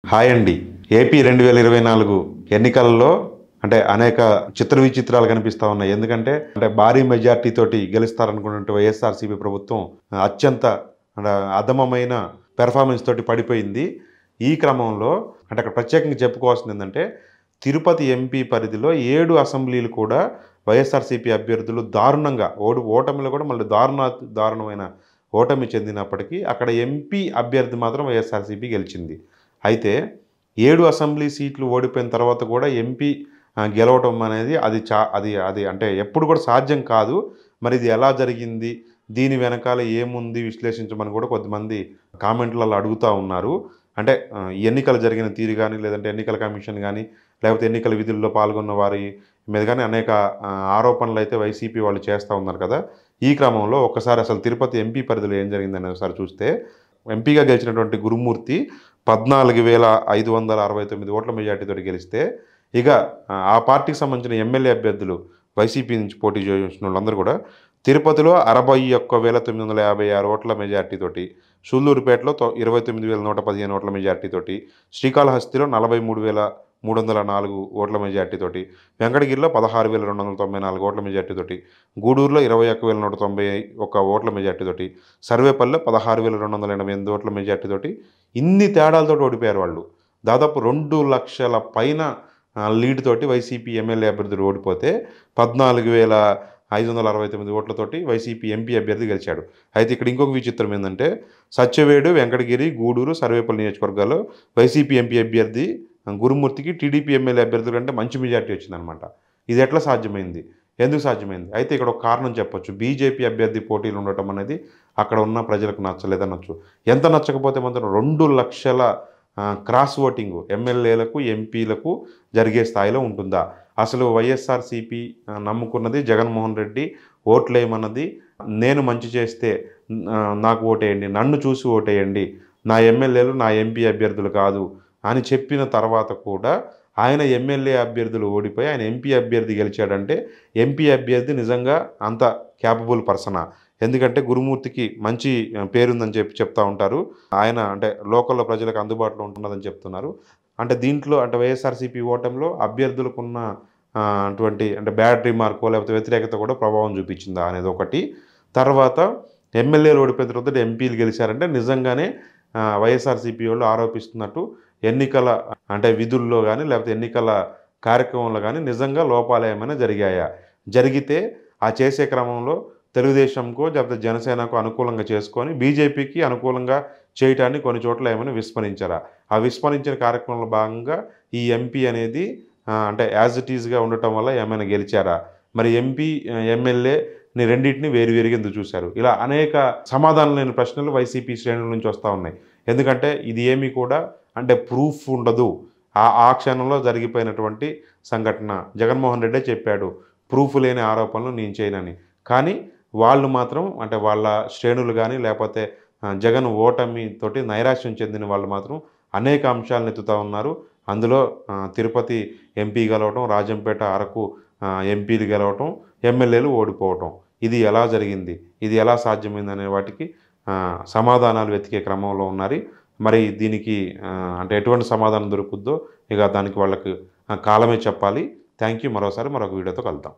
Hi అండి. AP 2024 ఎన్నికలలో అనేక చిత్ర విచిత్రాలు కనిపిస్తా ఉన్నాయి. ఎందుకంటే భారీ మెజారిటీ తోటి గెలుస్తారనుకున్నటువంటి వైఎస్ఆర్‌సీపీ ప్రభుత్వం అత్యంత అధమమైన పెర్ఫార్మెన్స్ తోటి పడిపోయింది. ఈ క్రమంలో అక్కడ ప్రత్యేకంగా చెప్పుకోవాల్సిందేంటంటే తిరుపతి ఎంపీ పరిధిలో 7 అసెంబ్లీలు కూడా వైఎస్ఆర్‌సీపీ అభ్యర్థులు దారుణంగా ఓటమిలో కూడా మళ్ళీ దారుణమైన ఓటమి చెందినప్పటికీ అక్కడ ఎంపీ అభ్యర్థి మాత్రం వైఎస్ఆర్‌సీపీ గెలిచింది. అయితే 7 అసెంబ్లీ సీట్లు ఓడిపోయిన తర్వాత కూడా ఎంపీ గెలవటం అనేది అది ఎప్పుడు కూడా సాధ్యం కాదు. మరి ఇది ఎలా జరిగింది? దీని వెనకాల ఏముంది విశ్లేషించమని కూడా కొంతమంది కామెంట్లలో అడుగుతా ఉన్నారు. ఎన్నికలు జరిగిన తీరు గానీ, లేదంటే ఎన్నికల కమిషన్ గానీ, లేకపోతే ఎన్నికల విధుల్లో పాల్గొన్న వారి మీద గానీ అనేక ఆరోపణలైతే వైసీపీ వాళ్ళు చేస్తూ ఉన్నారు కదా! ఈ క్రమంలో ఒక్కసారి అసలు తిరుపతి ఎంపీ పరిధిలో ఏం జరిగిందని ఒకసారి చూస్తే ఎంపీగా గెలిచినటువంటి గురుమూర్తి 14,569 ఓట్ల మెజార్టీతోటి గెలిస్తే, ఇక ఆ పార్టీకి సంబంధించిన ఎమ్మెల్యే అభ్యర్థులు వైసీపీ నుంచి పోటీ చేసిన వాళ్ళందరూ కూడా తిరుపతిలో 61,956 ఓట్ల మెజార్టీతోటి, సూళ్లూరుపేటలో 29,115 ఓట్ల మెజార్టీతోటి, శ్రీకాళహస్తిలో 43,304 ఓట్ల మెజార్టీతోటి, వెంకటగిరిలో 16,294 ఓట్ల మెజార్టీతోటి, గూడూరులో 21,191 ఓట్ల మెజార్టీతోటి, సర్వేపల్లిలో 16,288 ఓట్ల మెజార్టీతోటి ఇన్ని తేడాలతోటి ఓడిపోయారు వాళ్ళు. దాదాపు 2 లక్షల పైన లీడ్ తోటి వైసీపీ ఎమ్మెల్యే అభ్యర్థులు ఓడిపోతే 14,569 ఓట్లతోటి వైసీపీ ఎంపీ అభ్యర్థి గెలిచాడు. అయితే ఇక్కడ ఇంకొక విచిత్రం ఏంటంటే సత్యవేడు, వెంకటగిరి, గూడూరు, సర్వేపల్లి నియోజకవర్గాల్లో వైసీపీ ఎంపీ అభ్యర్థి గురుమూర్తికి టీడీపీ ఎమ్మెల్యే అభ్యర్థుల కంటే మంచి మెజార్టీ వచ్చిందనమాట. ఇది ఎట్లా సాధ్యమైంది? ఎందుకు సాధ్యమైంది? అయితే ఇక్కడ ఒక కారణం చెప్పొచ్చు. బీజేపీ అభ్యర్థి పోటీలు ఉండటం అనేది అక్కడ ఉన్న ప్రజలకు నచ్చలేదనొచ్చు. ఎంత నచ్చకపోతే మాత్రం 2 లక్షల క్రాస్ ఓటింగు ఎమ్మెల్యేలకు, ఎంపీలకు జరిగే స్థాయిలో ఉంటుందా? అసలు వైఎస్ఆర్‌సీపీ నమ్ముకున్నది జగన్మోహన్ రెడ్డి ఓట్లేయమన్నది నేను మంచి చేస్తే నాకు ఓటేయండి, నన్ను చూసి ఓటేయండి, నా ఎమ్మెల్యేలు నా ఎంపీ అభ్యర్థులు కాదు అని చెప్పిన తర్వాత కూడా ఆయన ఎమ్మెల్యే అభ్యర్థులు ఓడిపోయి ఆయన ఎంపీ అభ్యర్థి గెలిచాడంటే ఎంపీ అభ్యర్థి నిజంగా అంత క్యాపబుల్ పర్సనా? ఎందుకంటే గురుమూర్తికి మంచి పేరుందని చెప్తా ఉంటారు. ఆయన లోకల్లో ప్రజలకు అందుబాటులో ఉంటున్నదని చెప్తున్నారు. దీంట్లో వైఎస్ఆర్‌సీపీ ఓటమిలో అభ్యర్థులకున్న అటువంటి బ్యాడ్ రిమార్కో లేకపోతే వ్యతిరేకత కూడా ప్రభావం చూపించిందా అనేది ఒకటి. తర్వాత ఎమ్మెల్యేలు ఓడిపోయిన తర్వాత ఎంపీలు గెలిచారంటే నిజంగానే వైఎస్ఆర్‌సీపీ వాళ్ళు ఆరోపిస్తున్నట్టు ఎన్నికల విధుల్లో కానీ లేకపోతే ఎన్నికల కార్యక్రమంలో కానీ నిజంగా లోపాలు ఏమైనా జరిగాయా? జరిగితే ఆ చేసే క్రమంలో తెలుగుదేశంకో లేకపోతే జనసేనకు అనుకూలంగా చేసుకొని బీజేపీకి అనుకూలంగా చేయటాన్ని కొన్ని చోట్ల ఏమైనా విస్మరించారా? ఆ విస్మరించిన కార్యక్రమంలో భాగంగా ఈ ఎంపీ అనేది యాజ్ ఇట్ ఈజ్‌గా ఉండటం వల్ల ఏమైనా గెలిచారా? మరి ఎంపీ, ఎమ్మెల్యేని రెండింటిని వేరువేరుగా ఎందుకు చూశారు? ఇలా అనేక సమాధానం లేని ప్రశ్నలు వైసీపీ శ్రేణుల నుంచి వస్తూ ఉన్నాయి. ఎందుకంటే ఇది ఏమీ కూడా ప్రూఫ్ ఉండదు. ఆ క్షణంలో జరిగిపోయినటువంటి సంఘటన. జగన్మోహన్ రెడ్డే చెప్పాడు, ప్రూఫ్ లేని ఆరోపణలు నేను చేయనని. కానీ వాళ్ళు మాత్రం వాళ్ళ శ్రేణులు కానీ లేకపోతే జగన్ ఓటమితోటి నైరాశ్యం చెందిన వాళ్ళు మాత్రం అనేక అంశాలను ఎత్తుతూ ఉన్నారు. అందులో తిరుపతి ఎంపీ గెలవటం, రాజంపేట, అరకు ఎంపీలు గెలవటం, ఎమ్మెల్యేలు ఓడిపోవటం. ఇది ఎలా జరిగింది? ఇది ఎలా సాధ్యమైంది అనే వాటికి సమాధానాలు వెతికే క్రమంలో ఉన్నారు. మరి దీనికి ఎటువంటి సమాధానం దొరుకుద్దో ఇక దానికి వాళ్ళకి కాలమే చెప్పాలి. Thank you. మరోసారి మరొక వీడియోతో కలుద్దాం.